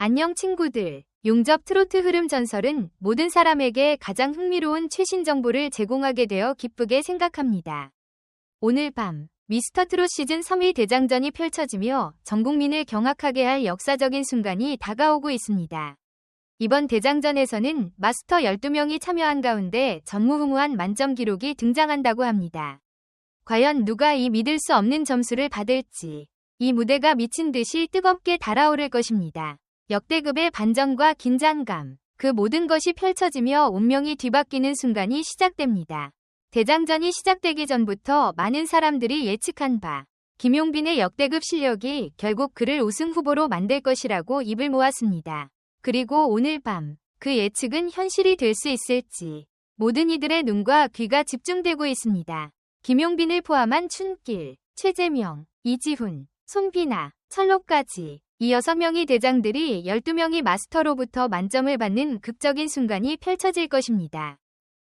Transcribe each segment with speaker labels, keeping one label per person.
Speaker 1: 안녕 친구들. 용접 트로트 흐름 전설은 모든 사람에게 가장 흥미로운 최신 정보를 제공하게 되어 기쁘게 생각합니다. 오늘 밤 미스터 트롯 시즌 3위 대장전이 펼쳐지며 전 국민을 경악하게 할 역사적인 순간이 다가오고 있습니다. 이번 대장전에서는 마스터 12명이 참여한 가운데 전무후무한 만점 기록이 등장한다고 합니다. 과연 누가 이 믿을 수 없는 점수를 받을지, 이 무대가 미친 듯이 뜨겁게 달아오를 것입니다. 역대급의 반전과 긴장감, 그 모든 것이 펼쳐지며 운명이 뒤바뀌는 순간이 시작됩니다. 대장전이 시작되기 전부터 많은 사람들이 예측한 바, 김용빈의 역대급 실력이 결국 그를 우승 후보로 만들 것이라고 입을 모았습니다. 그리고 오늘 밤, 그 예측은 현실이 될 수 있을지 모든 이들의 눈과 귀가 집중되고 있습니다. 김용빈을 포함한 춘길, 최재명, 이지훈, 손비나, 철로까지 이 6명의 대장들이 12명의 마스터로부터 만점을 받는 극적인 순간이 펼쳐질 것입니다.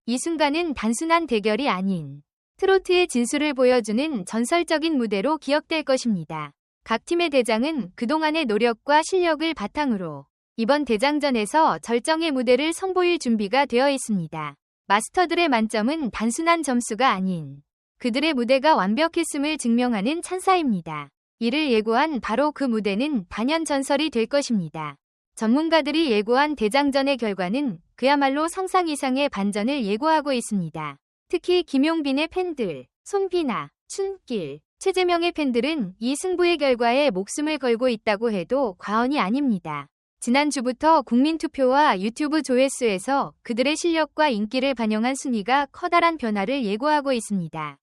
Speaker 1: 이 순간은 단순한 대결이 아닌 트로트의 진수를 보여주는 전설적인 무대로 기억될 것입니다. 각 팀의 대장은 그동안의 노력과 실력을 바탕으로 이번 대장전에서 절정의 무대를 선보일 준비가 되어 있습니다. 마스터들의 만점은 단순한 점수가 아닌 그들의 무대가 완벽했음을 증명하는 찬사입니다. 이를 예고한 바로 그 무대는 단연 전설이 될 것입니다. 전문가들이 예고한 대장전의 결과는 그야말로 상상 이상의 반전을 예고하고 있습니다. 특히 김용빈의 팬들, 손비나, 춘길, 최재명의 팬들은 이 승부의 결과에 목숨을 걸고 있다고 해도 과언이 아닙니다. 지난주부터 국민투표와 유튜브 조회수에서 그들의 실력과 인기를 반영한 순위가 커다란 변화를 예고하고 있습니다.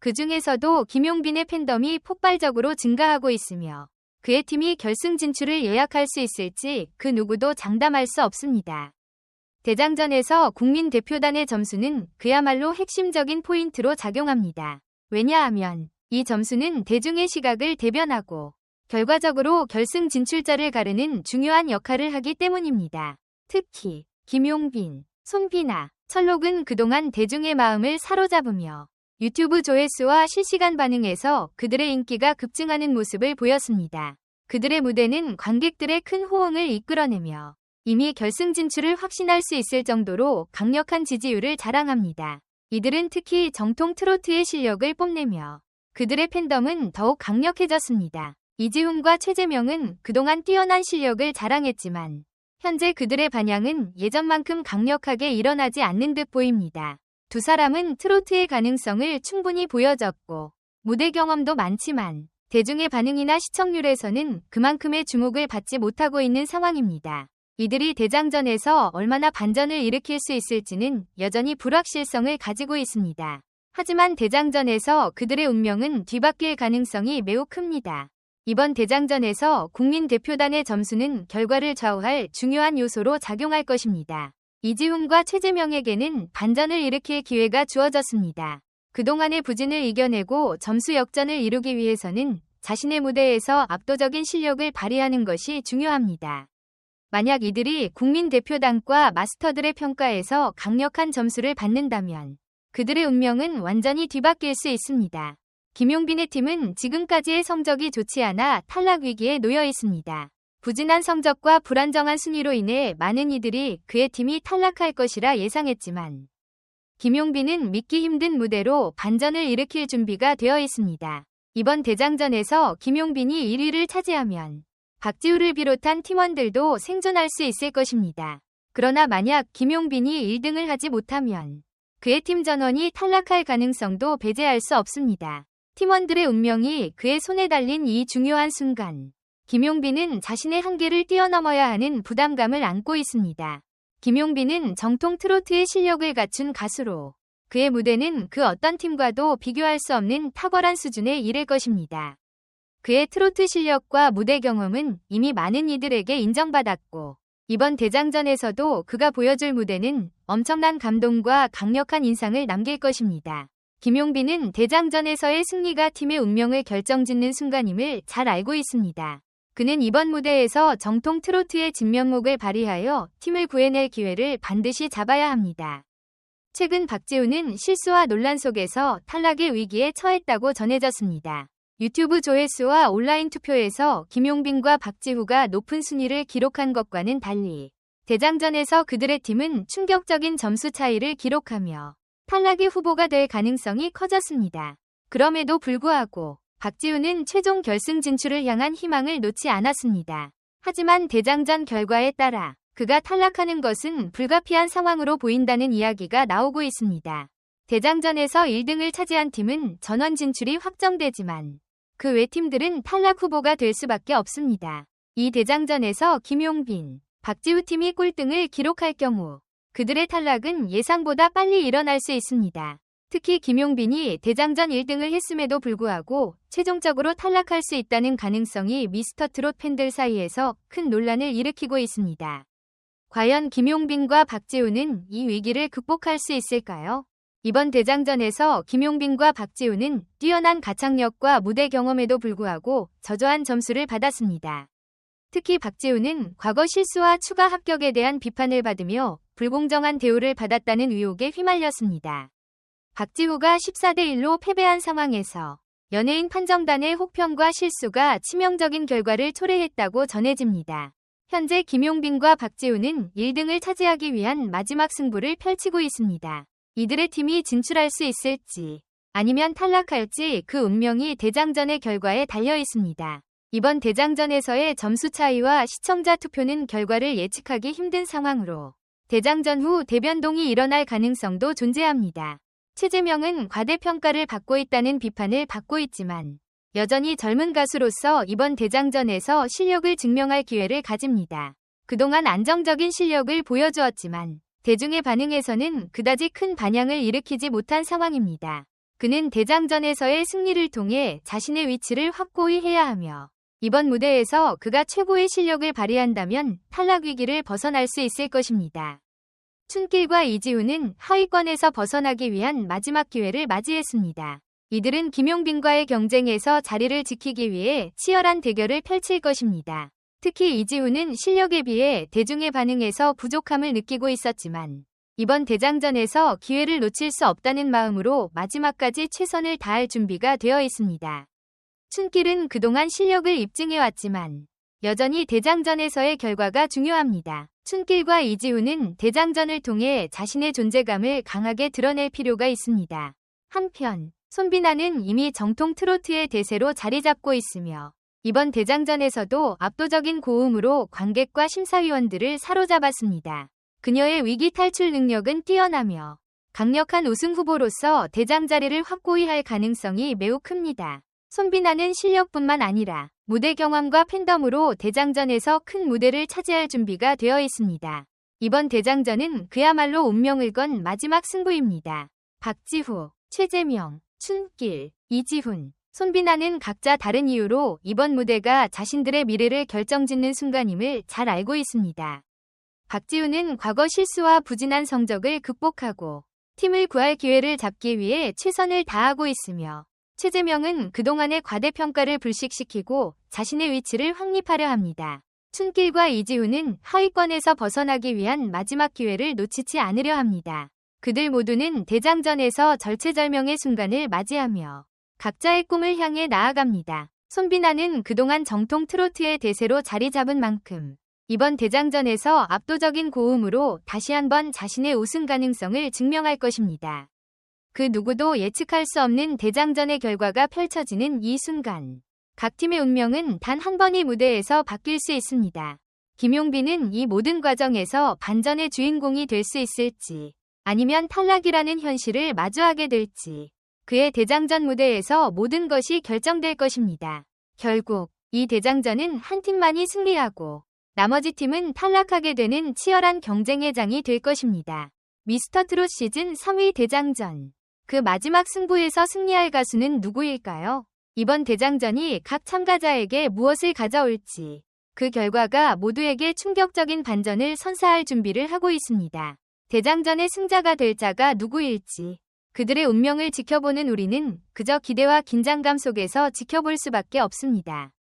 Speaker 1: 그 중에서도 김용빈의 팬덤이 폭발적으로 증가하고 있으며 그의 팀이 결승 진출을 예약할 수 있을지 그 누구도 장담할 수 없습니다. 대장전에서 국민 대표단의 점수는 그야말로 핵심적인 포인트로 작용합니다. 왜냐하면 이 점수는 대중의 시각을 대변하고 결과적으로 결승 진출자를 가르는 중요한 역할을 하기 때문입니다. 특히 김용빈, 손비나, 철록은 그동안 대중의 마음을 사로잡으며 유튜브 조회수와 실시간 반응에서 그들의 인기가 급증하는 모습을 보였습니다. 그들의 무대는 관객들의 큰 호응을 이끌어내며 이미 결승 진출을 확신할 수 있을 정도로 강력한 지지율을 자랑합니다. 이들은 특히 정통 트로트의 실력을 뽐내며 그들의 팬덤은 더욱 강력해졌습니다. 이지훈과 최재명은 그동안 뛰어난 실력을 자랑했지만 현재 그들의 반향은 예전만큼 강력하게 일어나지 않는 듯 보입니다. 두 사람은 트로트의 가능성을 충분히 보여줬고 무대 경험도 많지만 대중의 반응이나 시청률에서는 그만큼의 주목을 받지 못하고 있는 상황입니다. 이들이 대장전에서 얼마나 반전을 일으킬 수 있을지는 여전히 불확실성을 가지고 있습니다. 하지만 대장전에서 그들의 운명은 뒤바뀔 가능성이 매우 큽니다. 이번 대장전에서 국민 대표단의 점수는 결과를 좌우할 중요한 요소로 작용할 것입니다. 이지훈과 최재명에게는 반전을 일으킬 기회가 주어졌습니다. 그동안의 부진을 이겨내고 점수 역전을 이루기 위해서는 자신의 무대에서 압도적인 실력을 발휘하는 것이 중요합니다. 만약 이들이 국민 대표단과 마스터들의 평가에서 강력한 점수를 받는다면 그들의 운명은 완전히 뒤바뀔 수 있습니다. 김용빈의 팀은 지금까지의 성적이 좋지 않아 탈락 위기에 놓여 있습니다. 부진한 성적과 불안정한 순위로 인해 많은 이들이 그의 팀이 탈락할 것이라 예상했지만 김용빈은 믿기 힘든 무대로 반전을 일으킬 준비가 되어 있습니다. 이번 대장전에서 김용빈이 1위를 차지하면 박지우를 비롯한 팀원들도 생존할 수 있을 것입니다. 그러나 만약 김용빈이 1등을 하지 못하면 그의 팀 전원이 탈락할 가능성도 배제할 수 없습니다. 팀원들의 운명이 그의 손에 달린 이 중요한 순간, 김용빈은 자신의 한계를 뛰어넘어야 하는 부담감을 안고 있습니다. 김용빈은 정통 트로트의 실력을 갖춘 가수로 그의 무대는 그 어떤 팀과도 비교할 수 없는 탁월한 수준에 이를 것입니다. 그의 트로트 실력과 무대 경험은 이미 많은 이들에게 인정받았고 이번 대장전에서도 그가 보여줄 무대는 엄청난 감동과 강력한 인상을 남길 것입니다. 김용빈은 대장전에서의 승리가 팀의 운명을 결정짓는 순간임을 잘 알고 있습니다. 그는 이번 무대에서 정통 트로트의 진면목을 발휘하여 팀을 구해낼 기회를 반드시 잡아야 합니다. 최근 박지우는 실수와 논란 속에서 탈락의 위기에 처했다고 전해졌습니다. 유튜브 조회수와 온라인 투표에서 김용빈과 박지후가 높은 순위를 기록한 것과는 달리 대장전에서 그들의 팀은 충격적인 점수 차이를 기록하며 탈락의 후보가 될 가능성이 커졌습니다. 그럼에도 불구하고 박지후는 최종 결승 진출을 향한 희망을 놓지 않았습니다. 하지만 대장전 결과에 따라 그가 탈락하는 것은 불가피한 상황으로 보인다는 이야기가 나오고 있습니다. 대장전에서 1등을 차지한 팀은 전원 진출이 확정되지만 그 외 팀들은 탈락 후보가 될 수밖에 없습니다. 이 대장전에서 김용빈, 박지후 팀이 꼴등을 기록할 경우 그들의 탈락은 예상보다 빨리 일어날 수 있습니다. 특히 김용빈이 대장전 1등을 했음에도 불구하고 최종적으로 탈락할 수 있다는 가능성이 미스터트롯 팬들 사이에서 큰 논란을 일으키고 있습니다. 과연 김용빈과 박지후는 이 위기를 극복할 수 있을까요? 이번 대장전에서 김용빈과 박지후는 뛰어난 가창력과 무대 경험에도 불구하고 저조한 점수를 받았습니다. 특히 박지후는 과거 실수와 추가 합격에 대한 비판을 받으며 불공정한 대우를 받았다는 의혹에 휘말렸습니다. 박지후가 14대1로 패배한 상황에서 연예인 판정단의 혹평과 실수가 치명적인 결과를 초래했다고 전해집니다. 현재 김용빈과 박지후는 1등을 차지하기 위한 마지막 승부를 펼치고 있습니다. 이들의 팀이 진출할 수 있을지 아니면 탈락할지 그 운명이 대장전의 결과에 달려 있습니다. 이번 대장전에서의 점수 차이와 시청자 투표는 결과를 예측하기 힘든 상황으로 대장전 후 대변동이 일어날 가능성도 존재합니다. 최재명은 과대평가를 받고 있다는 비판을 받고 있지만 여전히 젊은 가수로서 이번 대장전에서 실력을 증명할 기회를 가집니다. 그동안 안정적인 실력을 보여주었지만 대중의 반응에서는 그다지 큰 반향을 일으키지 못한 상황입니다. 그는 대장전에서의 승리를 통해 자신의 위치를 확고히 해야 하며 이번 무대에서 그가 최고의 실력을 발휘한다면 탈락 위기를 벗어날 수 있을 것입니다. 춘길과 이지훈은 하위권에서 벗어나기 위한 마지막 기회를 맞이했습니다. 이들은 김용빈과의 경쟁에서 자리를 지키기 위해 치열한 대결을 펼칠 것입니다. 특히 이지훈은 실력에 비해 대중의 반응에서 부족함을 느끼고 있었지만 이번 대장전에서 기회를 놓칠 수 없다는 마음으로 마지막까지 최선을 다할 준비가 되어 있습니다. 춘길은 그동안 실력을 입증해왔지만 여전히 대장전에서의 결과가 중요합니다. 춘길과 이지훈은 대장전을 통해 자신의 존재감을 강하게 드러낼 필요가 있습니다. 한편 손비나는 이미 정통 트로트의 대세로 자리 잡고 있으며 이번 대장전에서도 압도적인 고음으로 관객과 심사위원들을 사로잡았습니다. 그녀의 위기 탈출 능력은 뛰어나며 강력한 우승 후보로서 대장 자리를 확고히 할 가능성이 매우 큽니다. 손비나는 실력뿐만 아니라 무대 경험과 팬덤으로 대장전에서 큰 무대를 차지할 준비가 되어 있습니다. 이번 대장전은 그야말로 운명을 건 마지막 승부입니다. 박지후, 최재명, 춘길, 이지훈, 손비나는 각자 다른 이유로 이번 무대가 자신들의 미래를 결정짓는 순간임을 잘 알고 있습니다. 박지후는 과거 실수와 부진한 성적을 극복하고 팀을 구할 기회를 잡기 위해 최선을 다하고 있으며 최재명은 그동안의 과대평가를 불식시키고 자신의 위치를 확립하려 합니다. 춘길과 이지훈은 하위권에서 벗어나기 위한 마지막 기회를 놓치지 않으려 합니다. 그들 모두는 대장전에서 절체절명의 순간을 맞이하며 각자의 꿈을 향해 나아갑니다. 손비나는 그동안 정통 트로트의 대세로 자리 잡은 만큼 이번 대장전에서 압도적인 고음으로 다시 한번 자신의 우승 가능성을 증명할 것입니다. 그 누구도 예측할 수 없는 대장전의 결과가 펼쳐지는 이 순간 각 팀의 운명은 단 한 번의 무대에서 바뀔 수 있습니다. 김용빈은 이 모든 과정에서 반전의 주인공이 될 수 있을지 아니면 탈락이라는 현실을 마주하게 될지 그의 대장전 무대에서 모든 것이 결정될 것입니다. 결국 이 대장전은 한 팀만이 승리하고 나머지 팀은 탈락하게 되는 치열한 경쟁의 장이 될 것입니다. 미스터트롯 시즌 3위 대장전. 그 마지막 승부에서 승리할 가수는 누구일까요? 이번 대장전이 각 참가자에게 무엇을 가져올지 그 결과가 모두에게 충격적인 반전을 선사할 준비를 하고 있습니다. 대장전의 승자가 될 자가 누구일지 그들의 운명을 지켜보는 우리는 그저 기대와 긴장감 속에서 지켜볼 수밖에 없습니다.